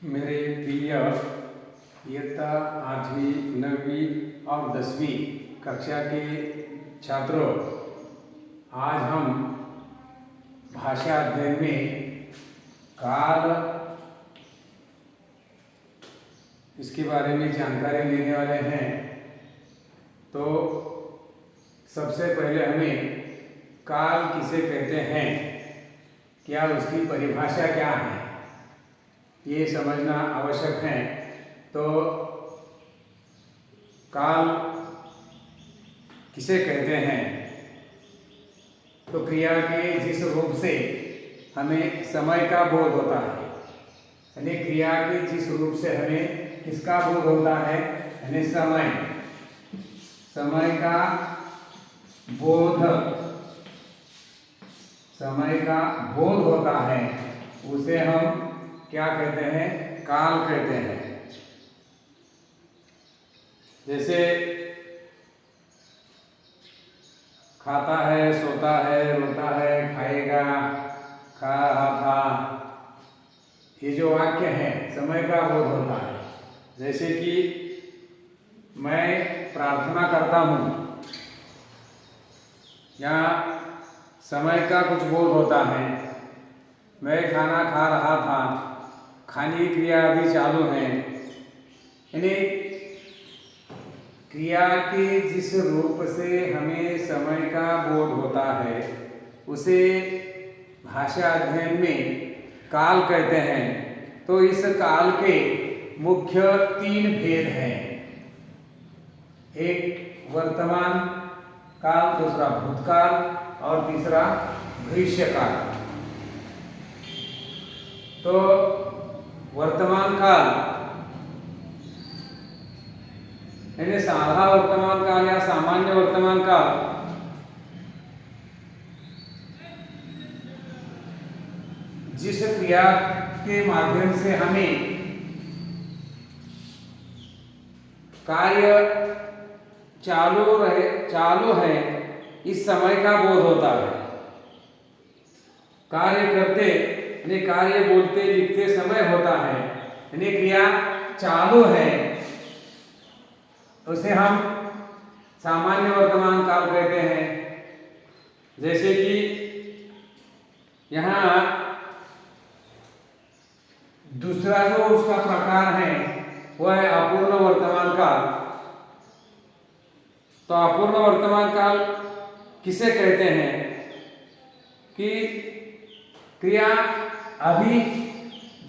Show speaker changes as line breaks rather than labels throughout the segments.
मेरे प्रिय इयत्ता 8वीं 9वीं और 10वीं कक्षा के छात्रों, आज हम भाषा अध्ययन में काल इसके बारे में जानकारी लेने वाले हैं। तो सबसे पहले हमें काल किसे कहते हैं, क्या उसकी परिभाषा क्या है, ये समझना आवश्यक है। तो काल किसे कहते हैं, तो क्रिया के जिस रूप से हमें समय का बोध होता है, यानी क्रिया के जिस रूप से हमें किसका बोध होता है, यानी समय का बोध, समय का बोध होता है, उसे हम क्या कहते हैं, काल कहते हैं। जैसे खाता है, सोता है, रोता है, खाएगा, खा रहा था, ये जो वाक्य है समय का बोध होता है। जैसे कि मैं प्रार्थना करता हूँ, यहाँ समय का कुछ बोध होता है। मैं खाना खा रहा था, खाने की क्रिया अभी चालू है, यानी क्रिया के जिस रूप से हमें समय का बोध होता है उसे भाषा अध्ययन में काल कहते हैं। तो इस काल के मुख्य 3 भेद हैं, एक वर्तमान काल, दूसरा भूतकाल और तीसरा भविष्य काल। तो वर्तमान काल यानी साधा वर्तमान काल या सामान्य वर्तमान काल जिस क्रिया के माध्यम से हमें कार्य चालू है इस समय का बोध होता है। कार्य करते यानी कार्य बोलते लिखते समय होता है, यानी क्रिया चालू है, उसे हम सामान्य वर्तमान काल कहते हैं। जैसे कि यहाँ दूसरा जो उसका प्रकार है वह है अपूर्ण वर्तमान काल। तो अपूर्ण वर्तमान काल किसे कहते हैं कि क्रिया अभी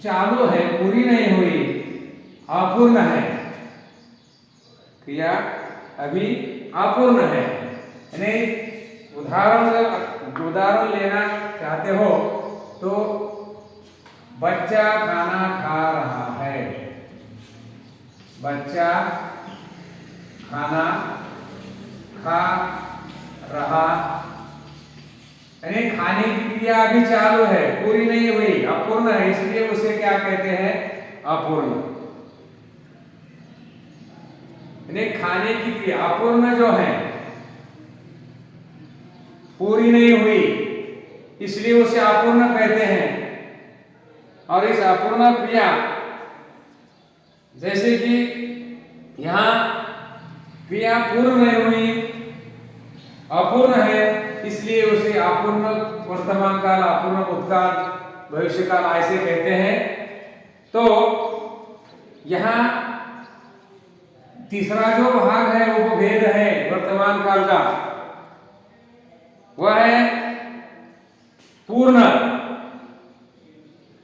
चालू है, पूरी नहीं हुई, अपूर्ण है, क्रिया अभी अपूर्ण है। यानी उदाहरण लेना चाहते हो तो बच्चा खाना खा रहा है, बच्चा खाना खा रहा, यानी खाने की क्रिया अभी चालू है, पूरी नहीं हुई, अपूर्ण है, इसलिए उसे क्या कहते हैं, अपूर्ण। यानी खाने की क्रिया अपूर्ण जो है, पूरी नहीं हुई, इसलिए उसे अपूर्ण कहते हैं। और इस अपूर्ण क्रिया जैसे कि यहाँ क्रिया पूर्ण नहीं हुई, अपूर्ण है, इसलिए उसे अपूर्ण वर्तमान काल, अपूर्ण भूतकाल, भविष्य काल ऐसे कहते हैं। तो यहाँ तीसरा जो भाग है वो भेद है वर्तमान काल का, वह है पूर्ण,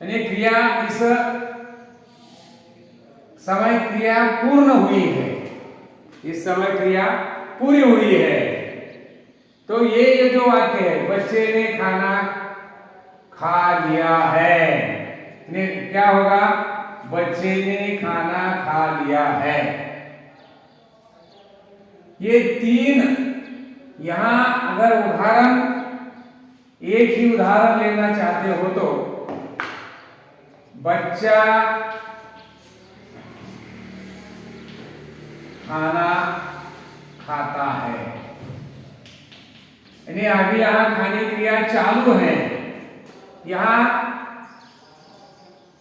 यानी क्रिया इस समय क्रिया पूर्ण हुई है, इस समय क्रिया पूरी हुई है। तो ये जो वाक्य है, बच्चे ने खाना खा लिया है, क्या होगा, बच्चे ने खाना खा लिया है। ये 3 यहां अगर एक ही उदाहरण लेना चाहते हो तो बच्चा खाना खाता है, यानी अभी यहाँ खाने की क्रिया चालू है, यहाँ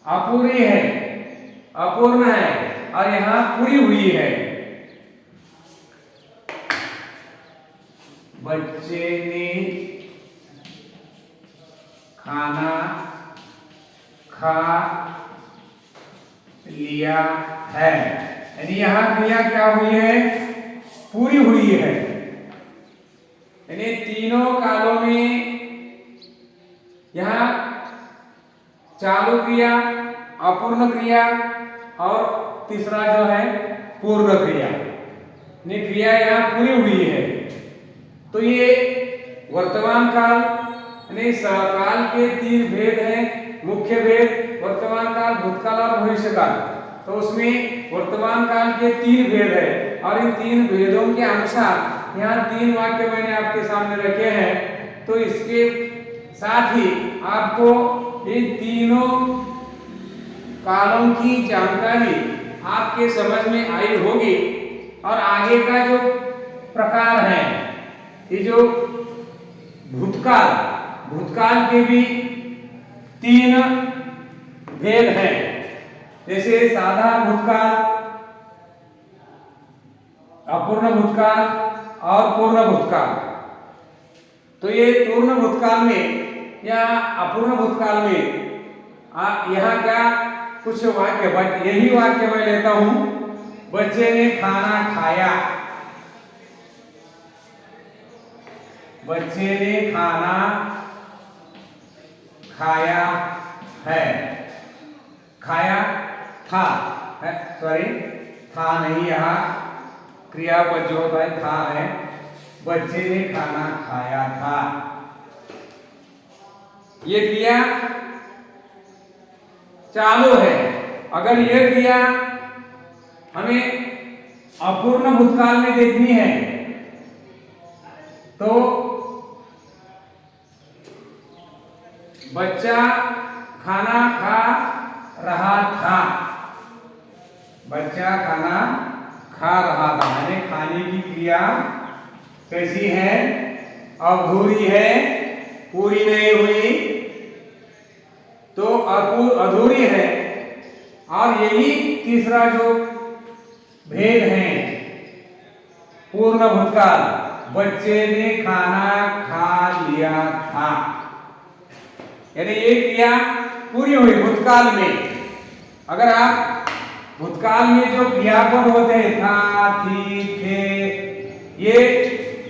अपूरी है, अपूर्ण है और यहाँ पूरी हुई है। बच्चे ने खाना खा लिया है, यानी यहाँ क्रिया क्या हुई है, पूरी हुई है। यानी तीनों कालों में यहाँ चालू क्रिया, अपूर्ण क्रिया और तीसरा जो है पूर्ण क्रिया, यानी क्रिया यहाँ पूरी हुई है। तो ये वर्तमान काल यानी काल के तीन भेद हैं, मुख्य भेद वर्तमान काल, भूतकाल और भविष्य काल। तो उसमें वर्तमान काल के तीन भेद है और इन तीन भेदों के अनुसार यहाँ तीन वाक्य मैंने आपके सामने रखे हैं। तो इसके साथ ही आपको इन तीनों कालों की जानकारी आपके समझ में आई होगी और आगे का जो प्रकार है, ये जो भूतकाल के भी तीन भेद हैं, जैसे साधा भूतकाल, अपूर्ण भूतकाल और पूर्ण भूतकाल। तो ये पूर्ण भूतकाल में या अपूर्ण भूतकाल में यहाँ क्या कुछ वाक्य, यही वाक्य मैं लेता हूं, बच्चे ने खाना खाया, बच्चे ने खाना खाया है, खाया था है, सॉरी था नहीं, यहाँ क्रियापद जो होता है था है। बच्चे ने खाना खाया था, ये क्रिया चालू है। अगर यह क्रिया हमें अपूर्ण भूतकाल में देखनी है तो बच्चा खाना खा रहा था, बच्चा खाना खा रहा था, यानी खाने की क्रिया कैसी है, अधूरी है, पूरी नहीं हुई, तो अधूरी है। और यही तीसरा जो भेद है पूर्ण भूतकाल, बच्चे ने खाना खा लिया था, यानी ये क्रिया पूरी हुई भूतकाल में। अगर आप भूतकाल में जो क्रियापद होते हैं था, थी, थे, ये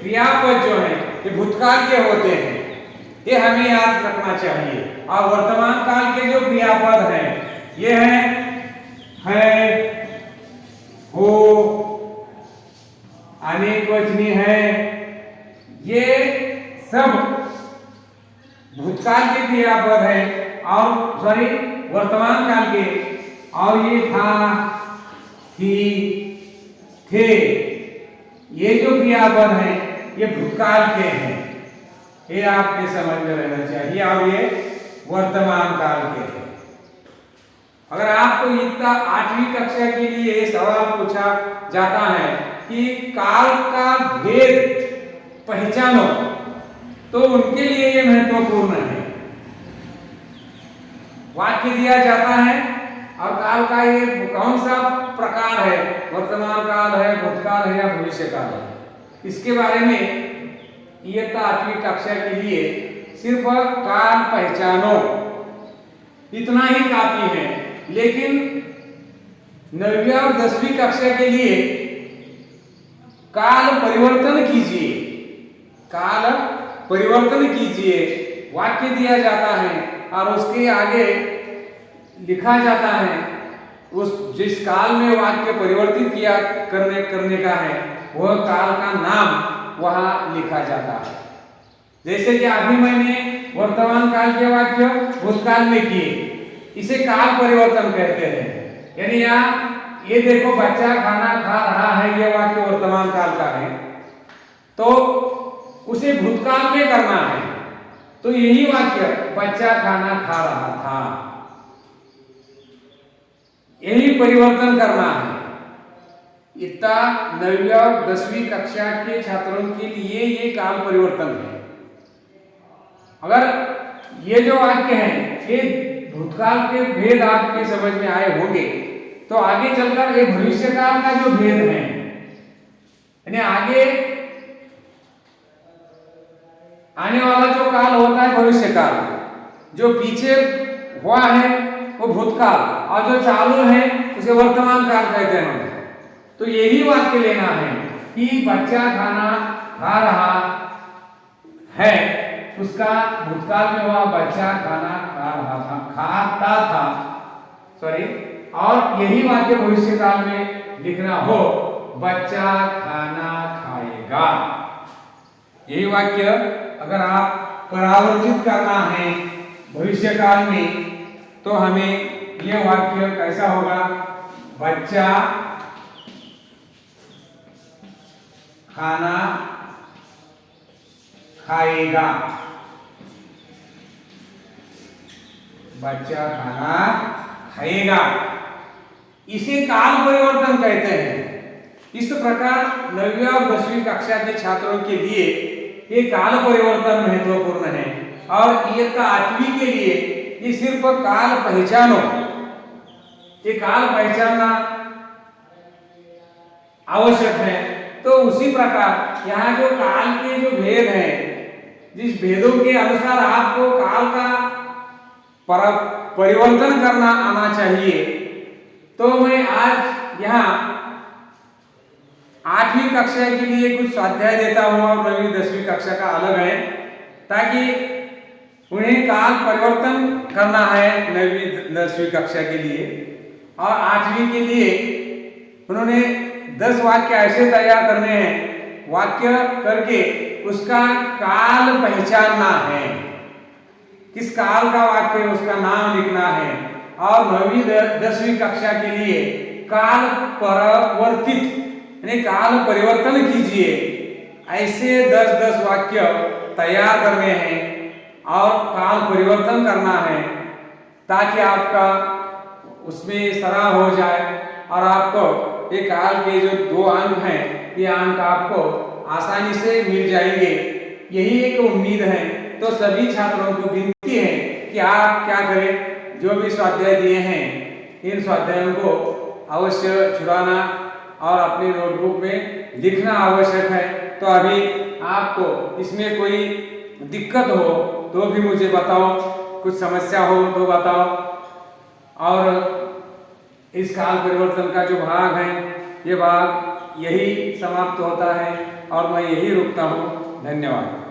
क्रियापद जो है ये भूतकाल के होते हैं, ये हमें याद रखना चाहिए। और वर्तमान काल के जो क्रियापद हैं ये है, हो, अनेकवचनी है, ये सब भूतकाल के क्रियापद है और सॉरी वर्तमान काल के। और ये था, थी, थे, ये जो क्रियापद हैं ये भूतकाल के हैं, ये आपके समझ में रहना चाहिए। और ये वर्तमान काल के हैं। अगर आपको इतना 8वीं कक्षा के लिए सवाल पूछा जाता है कि काल का भेद पहचानो, तो उनके लिए ये महत्वपूर्ण है। वाक्य दिया जाता है और काल का ये कौन सा प्रकार है, वर्तमान काल है, भूतकाल है या भविष्य काल है, इसके बारे में ये 8वीं कक्षा के लिए सिर्फ काल पहचानो इतना ही काफी है। लेकिन 9वीं और 10वीं कक्षा के लिए काल परिवर्तन कीजिए, काल परिवर्तन कीजिए। वाक्य दिया जाता है और उसके आगे लिखा जाता है उस जिस काल में वाक्य परिवर्तित किया करने का है वह काल का नाम वहां लिखा जाता है। जैसे कि अभी मैंने वर्तमान काल के वाक्य भूतकाल में किए, इसे काल परिवर्तन कहते हैं। यानी यहाँ ये देखो बच्चा खाना खा रहा है, यह वाक्य वर्तमान काल का है, तो उसे भूतकाल में करना है। तो यही वाक्य बच्चा खाना खा रहा था, यही परिवर्तन करना है। इतना 9वीं और 10वीं कक्षा के छात्रों के लिए ये काल परिवर्तन है। अगर ये जो वाक्य हैं ये भूतकाल के भेद आपके समझ में आए होंगे तो आगे चलकर ये भविष्य काल का जो भेद है, यानी आगे आने वाला जो काल होता है भविष्य काल, जो पीछे हुआ है वो भूतकाल, और जो चालू है उसे वर्तमान काल कहते हैं। तो यही वाक्य लेना है कि बच्चा खाना खा रहा है, उसका भूतकाल में हुआ बच्चा खाना खा रहा था, खाता था, सॉरी, और यही वाक्य भविष्य काल में लिखना हो, बच्चा खाना खाएगा। यही वाक्य अगर आप परावर्तित करना है भविष्य काल में, तो हमें यह वाक्य कैसा होगा, बच्चा खाना खाएगा, बच्चा खाना खाएगा। इसे काल परिवर्तन कहते हैं। इस प्रकार 9वीं और 10वीं कक्षा के छात्रों के लिए ये काल परिवर्तन महत्वपूर्ण है, और इयत्ता 8वीं के लिए ये सिर्फ काल पहचानो, ये काल पहचानना आवश्यक है। तो उसी प्रकार यहाँ जो काल के जो भेद हैं, जिस भेदों के अनुसार आपको काल का परिवर्तन करना आना चाहिए, तो मैं आज यहाँ 8वीं कक्षा के लिए कुछ स्वाध्याय देता हूँ और 9वीं 10वीं कक्षा का अलग है, ताकि उन्हें काल परिवर्तन करना है 9वीं 10वीं कक्षा के लिए। और 8वीं के लिए उन्होंने 10 वाक्य ऐसे तैयार करने हैं, वाक्य करके उसका काल पहचानना है, किस काल का वाक्य है उसका नाम लिखना है। और 9वीं 10वीं कक्षा के लिए काल परिवर्तित यानी काल परिवर्तन कीजिए, ऐसे 10-10 वाक्य तैयार करने हैं और काल परिवर्तन करना है, ताकि आपका उसमें सराह हो जाए और आपको ये काल के जो 2 अंक हैं, ये अंक आपको आसानी से मिल जाएंगे, यही एक उम्मीद है। तो सभी छात्रों को विनती है कि आप क्या करें, जो भी स्वाध्याय दिए हैं इन स्वाध्यायों को अवश्य छुड़ाना और अपनी नोटबुक में लिखना आवश्यक है। तो अभी आपको इसमें कोई दिक्कत हो तो भी मुझे बताओ, कुछ समस्या हो तो बताओ। और इस काल परिवर्तन का जो भाग है, ये भाग यही समाप्त होता है और मैं यही रुकता हूँ। धन्यवाद।